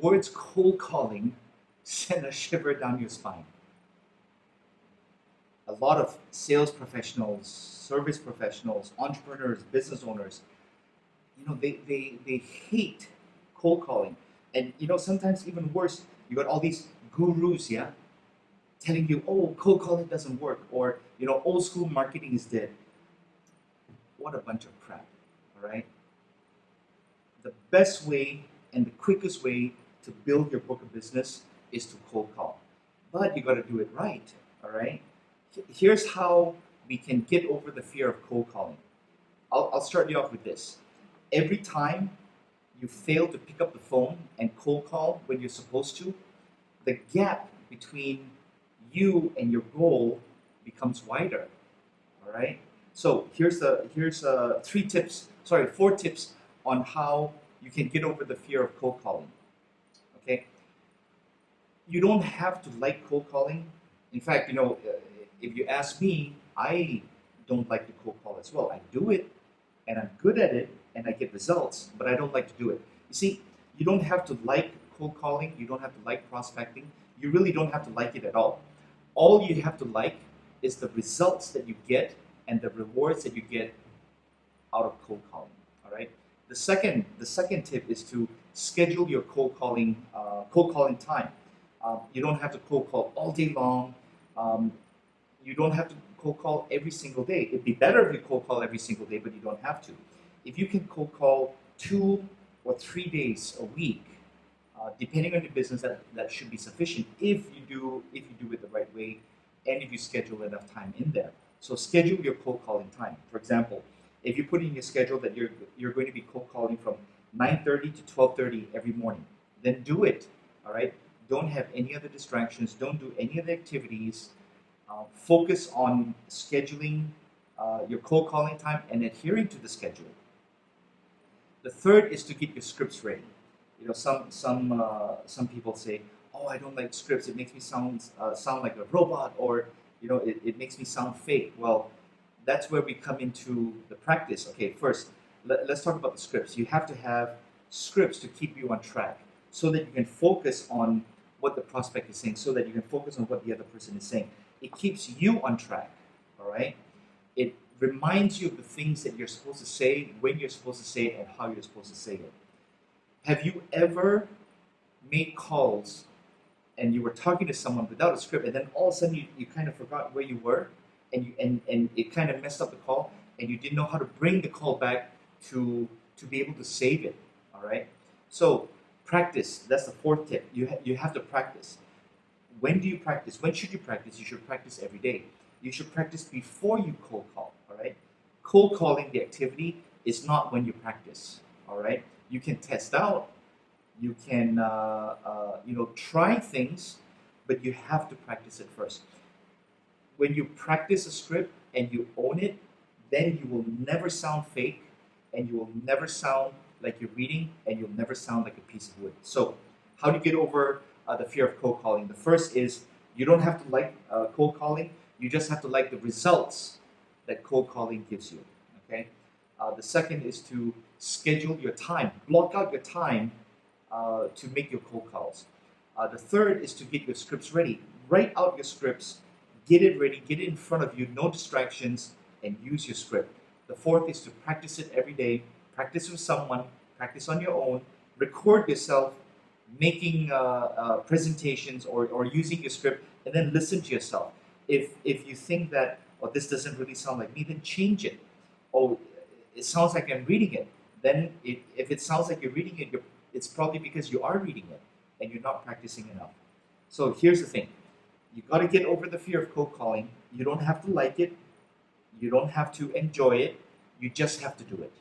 words cold calling send a shiver down your spine. A lot of sales professionals, service professionals, entrepreneurs, business owners, they hate cold calling. And sometimes even worse, you got all these gurus, yeah, telling you, oh, cold calling doesn't work, or old school marketing is dead. What a bunch of crap, all right? The best way and the quickest way to build your book of business is to cold call. But you got to do it right, all right? Here's how we can get over the fear of cold calling. I'll start you off with this. Every time you fail to pick up the phone and cold call when you're supposed to, the gap between you and your goal becomes wider, all right? So here's 4 tips on how you can get over the fear of cold calling. Okay, you don't have to like cold calling. In fact, if you ask me, I don't like to cold call as well. I do it, and I'm good at it, and I get results, but I don't like to do it. You see, you don't have to like cold calling. You don't have to like prospecting. You really don't have to like it at all. All you have to like is the results that you get and the rewards that you get out of cold calling. All right. The second tip is to schedule your cold calling time. You don't have to cold call all day long. You don't have to cold call every single day. It'd be better if you cold call every single day, but you don't have to. If you can cold call 2 or 3 days a week, depending on your business, that should be sufficient if you do it the right way and if you schedule enough time in there. So schedule your cold calling time. For example, if you put in your schedule that you're going to be cold calling from 9:30 to 12:30 every morning, then do it. All right. Don't have any other distractions. Don't do any other activities. Focus on scheduling your cold calling time and adhering to the schedule. The third is to get your scripts ready. Some people say, "Oh, I don't like scripts. It makes me sound like a robot," or it makes me sound fake. Well, that's where we come into the practice. Okay, first, let's talk about the scripts. You have to have scripts to keep you on track so that you can focus on what the prospect is saying, so that you can focus on what the other person is saying. It keeps you on track, all right? It reminds you of the things that you're supposed to say, when you're supposed to say it, and how you're supposed to say it. Have you ever made calls and you were talking to someone without a script, and then all of a sudden you kind of forgot where you were, and it kind of messed up the call, and you didn't know how to bring the call back to be able to save it, all right? So practice. That's the fourth tip. You have to practice. When do you practice? When should you practice? You should practice every day. You should practice before you cold call, all right? Cold calling, the activity, is not when you practice, all right? You can test out, you can try things, but you have to practice it first. When you practice a script and you own it, then you will never sound fake, and you will never sound like you're reading, and you'll never sound like a piece of wood. So how do you get over the fear of cold calling? The first is you don't have to like cold calling. You just have to like the results that cold calling gives you. Okay. The second is to schedule your time. Block out your time to make your cold calls. The third is to get your scripts ready. Write out your scripts. Get it ready. Get it in front of you. No distractions, and use your script. The fourth is to practice it every day. Practice with someone. Practice on your own. Record yourself making presentations or using your script, and then listen to yourself. If you think that, oh, this doesn't really sound like me, then change it. Oh, it sounds like I'm reading it. Then if it sounds like you're reading it, it's probably because you are reading it and you're not practicing enough. So here's the thing. You got to get over the fear of cold calling. You don't have to like it. You don't have to enjoy it. You just have to do it.